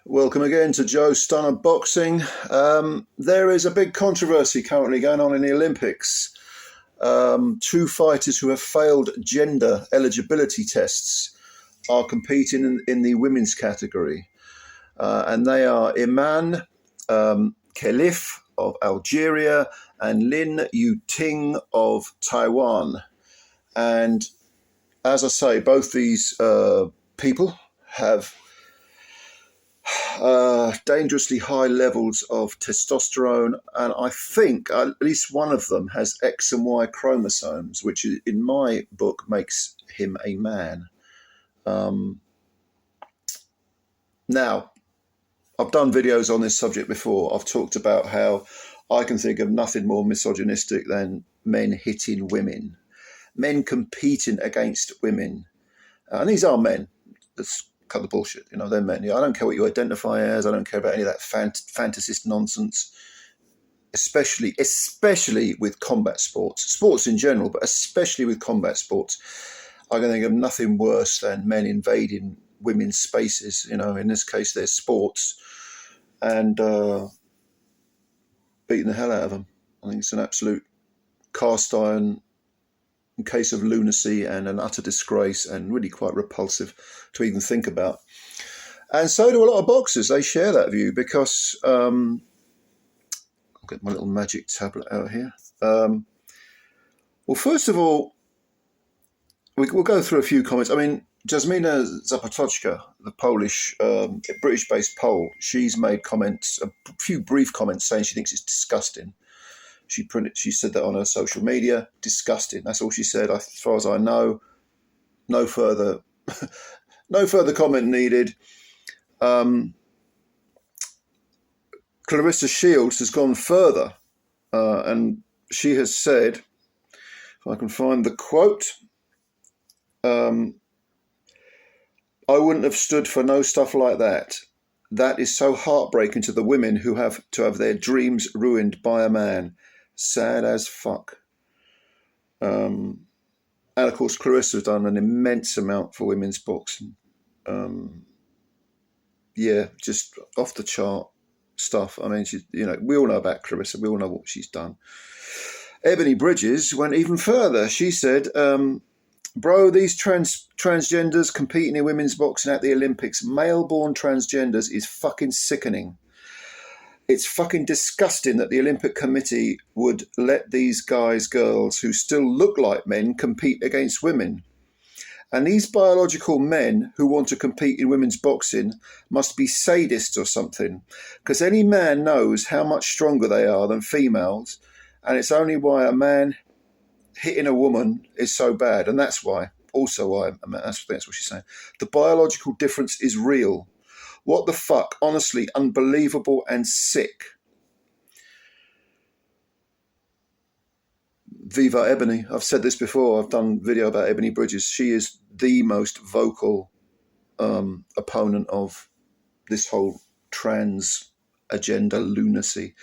Welcome again to Joe Stunner Boxing. There is a big controversy currently going on in the Olympics. Two fighters who have failed gender eligibility tests are competing in the women's category. And they are Iman Khelif of Algeria and Lin Yuting of Taiwan. And as I say, both these people have dangerously high levels of testosterone, and I think at least one of them has X and Y chromosomes, which in my book makes him a man. Now, I've done videos on this subject before. I've talked about how I can think of nothing more misogynistic than men hitting women, men competing against women. And these are men. Let's cut the bullshit. They're men. I don't care what you identify as. I don't care about any of that fantasist nonsense, especially with combat sports in general, but especially with combat sports. I can think of nothing worse than men invading women's spaces, in this case, their sports, and beating the hell out of them. I think it's an absolute cast iron case of lunacy and an utter disgrace, and really quite repulsive to even think about. And so do a lot of boxers. They share that view because I'll get my little magic tablet out here. Well, first of all, we'll go through a few comments. I mean, Jasmina Zapatoczka, the Polish, British-based Pole, she's made comments, a few brief comments saying she thinks it's disgusting. She said that on her social media. Disgusting. That's all she said. As far as I know, no further comment needed. Claressa Shilelds has gone further, and she has said, if I can find the quote, I wouldn't have stood for no stuff like that. That is so heartbreaking to the women who have to have their dreams ruined by a man. Sad as fuck. And of course, Claressa has done an immense amount for women's boxing. Just off the chart stuff. I mean, we all know about Claressa. We all know what she's done. Ebanie Bridges went even further. She said, bro, these transgenders competing in women's boxing at the Olympics, male-born transgenders, is fucking sickening. It's fucking disgusting that the Olympic Committee would let these girls who still look like men compete against women. And these biological men who want to compete in women's boxing must be sadists or something, because any man knows how much stronger they are than females, and it's only why a man hitting a woman is so bad, and that's why. Also why, that's what she's saying. The biological difference is real. What the fuck? Honestly, unbelievable and sick. Viva Ebanie. I've said this before. I've done a video about Ebanie Bridges. She is the most vocal opponent of this whole trans agenda lunacy.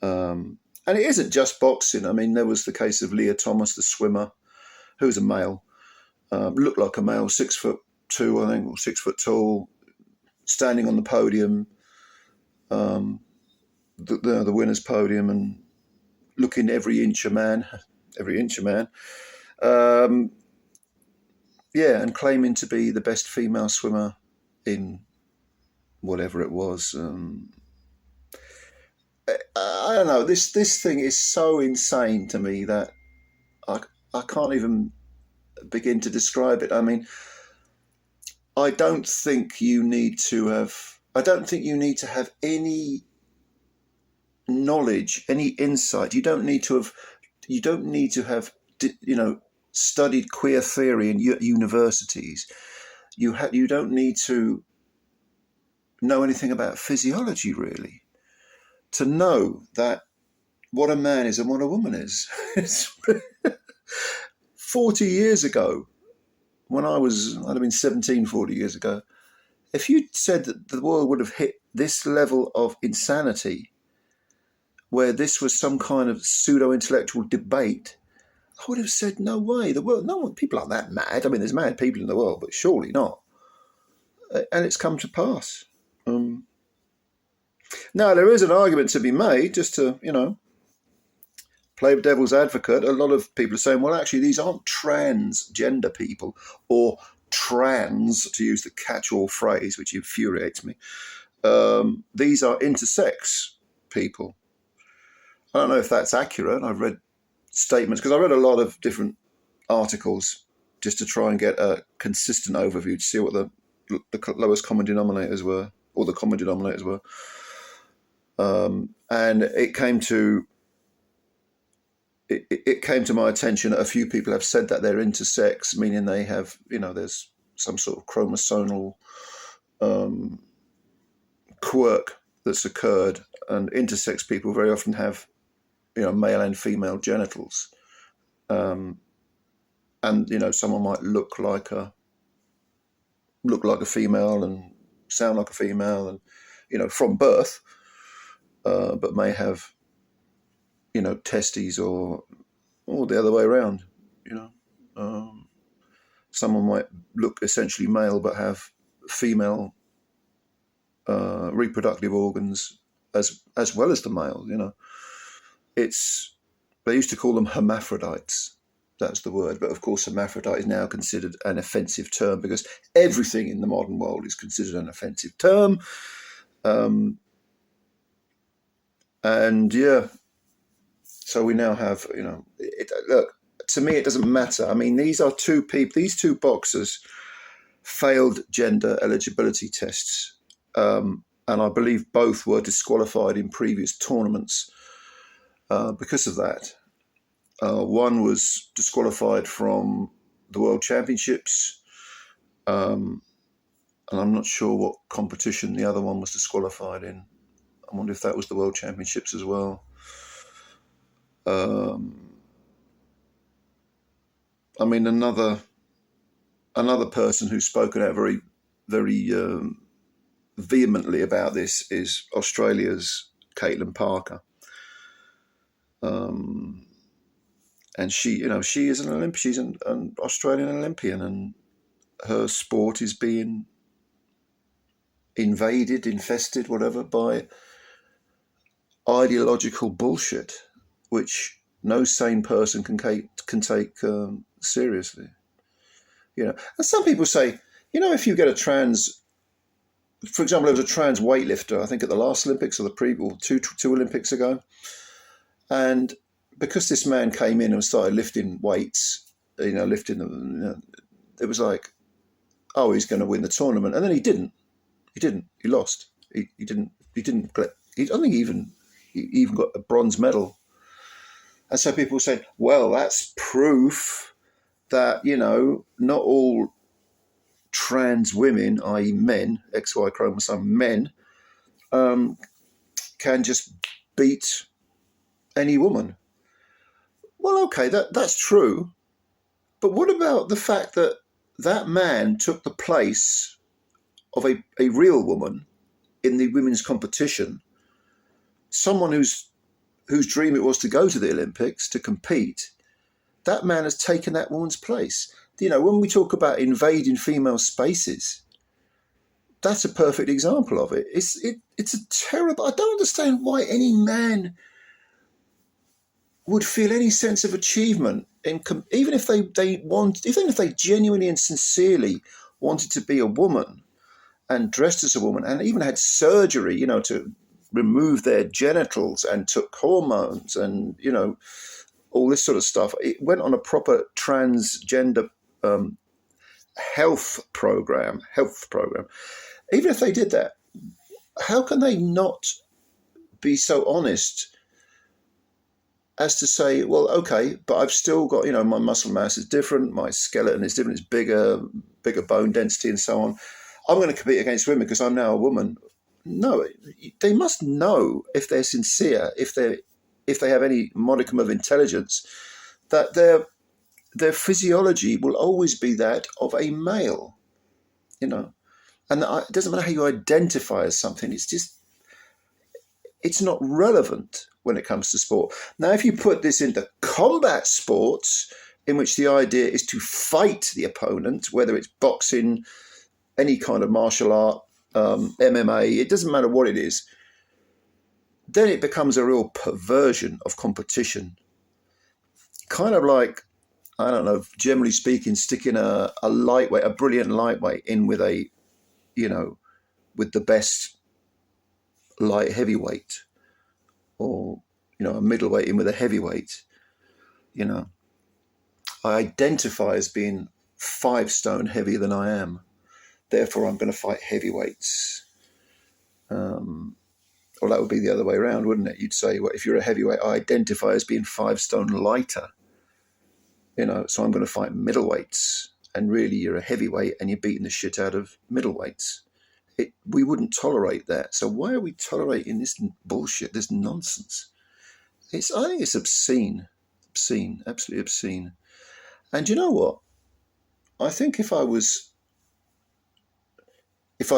And it isn't just boxing. I mean, there was the case of Leah Thomas, the swimmer, who was a male, looked like a male, 6'2", I think, or 6 foot tall, standing on the podium, the winner's podium, and looking every inch a man, and claiming to be the best female swimmer in whatever it was. I don't know. This thing is so insane to me that I can't even begin to describe it. I mean, I don't think you need to have any knowledge, any insight. You don't need to have studied queer theory in universities. You don't need to know anything about physiology, really, to know that what a man is and what a woman is. 40 years ago, when I'd have been 17, 40 years ago, if you'd said that the world would have hit this level of insanity, where this was some kind of pseudo-intellectual debate, I would have said, no way, the world, no one, people aren't that mad. I mean, there's mad people in the world, but surely not. And it's come to pass. Now, there is an argument to be made, just to, play devil's advocate. A lot of people are saying, well, actually, these aren't transgender people, or trans, to use the catch-all phrase, which infuriates me. These are intersex people. I don't know if that's accurate. I've read statements, because I read a lot of different articles just to try and get a consistent overview to see what the lowest common denominators were, or the common denominators were. And it came to my attention that a few people have said that they're intersex, meaning they have, there's some sort of chromosomal quirk that's occurred, and intersex people very often have, male and female genitals, and someone might look like a female and sound like a female, and from birth, but may have testes or the other way around. Someone might look essentially male but have female reproductive organs as well as the male. They used to call them hermaphrodites. That's the word. But of course, hermaphrodite is now considered an offensive term, because everything in the modern world is considered an offensive term. So we now have, look, to me, it doesn't matter. I mean, these two boxers failed gender eligibility tests. And I believe both were disqualified in previous tournaments because of that. One was disqualified from the World Championships, and I'm not sure what competition the other one was disqualified in. I wonder if that was the World Championships as well. I mean, another person who's spoken out very, very vehemently about this is Australia's Caitlin Parker. And she is an Olympian. She's an Australian Olympian, and her sport is being invaded, infested, whatever, by ideological bullshit, which no sane person can take seriously. And some people say, if you get a trans, for example, there was a trans weightlifter, I think at the last Olympics or two Olympics ago, and because this man came in and started lifting weights, lifting them, it was like, oh, he's going to win the tournament, and then he didn't. He lost. He didn't. I think he even got a bronze medal. And so people say, well, that's proof that, not all trans women, i.e. men, XY chromosome men, can just beat any woman. Well, okay, that's true. But what about the fact that that man took the place of a real woman in the women's competition, someone whose dream it was to go to the Olympics, to compete? That man has taken that woman's place. When we talk about invading female spaces, that's a perfect example of it. It's a terrible. I don't understand why any man would feel any sense of achievement, even if they genuinely and sincerely wanted to be a woman and dressed as a woman, and even had surgery, to remove their genitals, and took hormones and all this sort of stuff. It went on a proper transgender health program. Even if they did that, how can they not be so honest as to say, well, okay, but I've still got, my muscle mass is different, my skeleton is different, it's bigger bone density and so on. I'm going to compete against women because I'm now a woman. No, they must know, if they're sincere, if they have any modicum of intelligence, that their physiology will always be that of a male, and it doesn't matter how you identify as something. It's not relevant when it comes to sport. Now, if you put this into combat sports, in which the idea is to fight the opponent, whether it's boxing, any kind of martial art, MMA, it doesn't matter what it is. then it becomes a real perversion of competition. Kind of like, I don't know, generally speaking, sticking a lightweight, a brilliant lightweight in with a, with the best light heavyweight, or, a middleweight in with a heavyweight. I identify as being 5 stone heavier than I am. Therefore, I'm going to fight heavyweights. Well, that would be the other way around, wouldn't it? You'd say, well, if you're a heavyweight, I identify as being 5 stone lighter. So I'm going to fight middleweights. And really, you're a heavyweight and you're beating the shit out of middleweights. We wouldn't tolerate that. So why are we tolerating this bullshit, this nonsense? I think it's obscene, absolutely obscene. And you know what? I think if I'd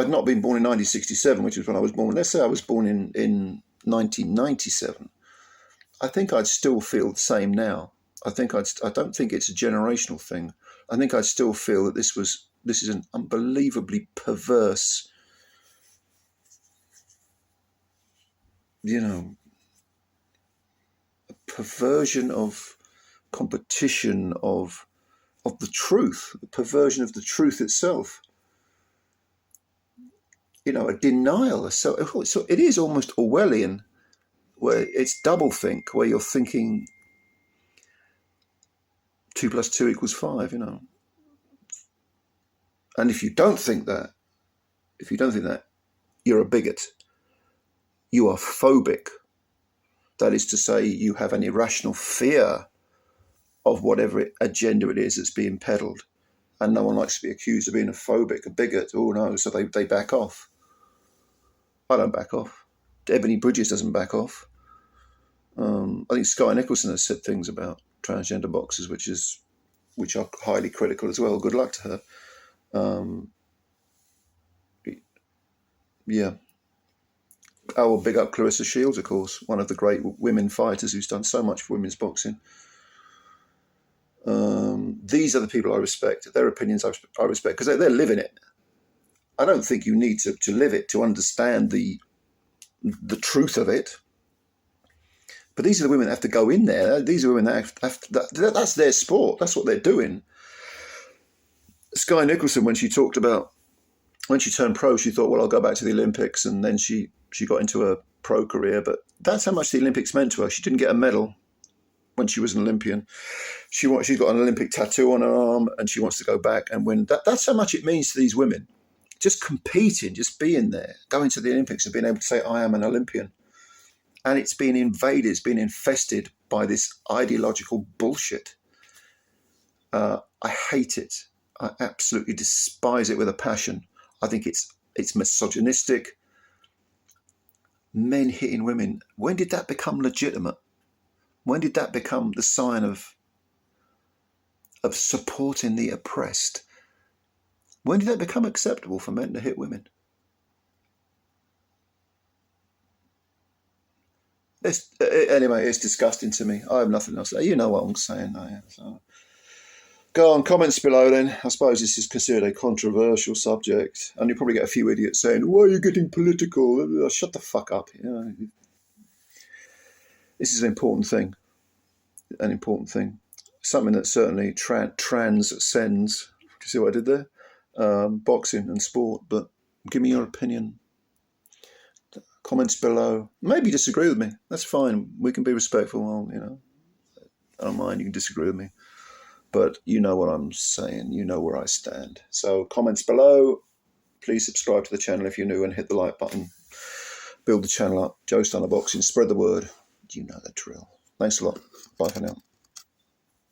not been born in 1967, which is when I was born, let's say I was born in 1997, I think I'd still feel the same now. I don't think it's a generational thing. I think I'd still feel that this is an unbelievably perverse, a perversion of competition, of the truth, the perversion of the truth itself. A denial. So it is almost Orwellian, where it's doublethink, where you're thinking 2 + 2 = 5, And if you don't think that, you're a bigot. You are phobic. That is to say, you have an irrational fear of whatever agenda it is that's being peddled. And no one likes to be accused of being a phobic, a bigot. Oh no, so they back off. I don't back off. Ebanie Bridges doesn't back off. I think Sky Nicholson has said things about transgender boxers which are highly critical as well. Good luck to her. Yeah. I will big up Claressa Shilelds, of course, one of the great women fighters who's done so much for women's boxing. These are the people I respect. Their opinions I respect because they're living it. I don't think you need to live it to understand the truth of it. But these are the women that have to go in there. These are women that that's their sport. That's what they're doing. Sky Nicholson, when she turned pro, she thought, well, I'll go back to the Olympics. And then she got into a pro career. But that's how much the Olympics meant to her. She didn't get a medal when she was an Olympian. She's got an Olympic tattoo on her arm and she wants to go back and win. That's how much it means to these women. Just competing, just being there, going to the Olympics and being able to say, I am an Olympian. And it's been invaded, it's been infested by this ideological bullshit. I hate it. I absolutely despise it with a passion. I think it's misogynistic. Men hitting women. When did that become legitimate? When did that become the sign of supporting the oppressed? When did that become acceptable for men to hit women? Anyway, it's disgusting to me. I have nothing else to say. You know what I'm saying. So. Go on, comments below then. I suppose this is considered a controversial subject. And you'll probably get a few idiots saying, why are you getting political? Shut the fuck up. This is an important thing. Something that certainly transcends. Do you see what I did there? Boxing and sport. But give me your opinion. Comments below. Maybe disagree with me. That's fine. We can be respectful. Well, I don't mind. You can disagree with me. But you know what I'm saying. You know where I stand. So comments below. Please subscribe to the channel if you're new and hit the like button. Build the channel up. Joe Stunner Boxing. Spread the word. You know the drill. Thanks a lot. Bye for now.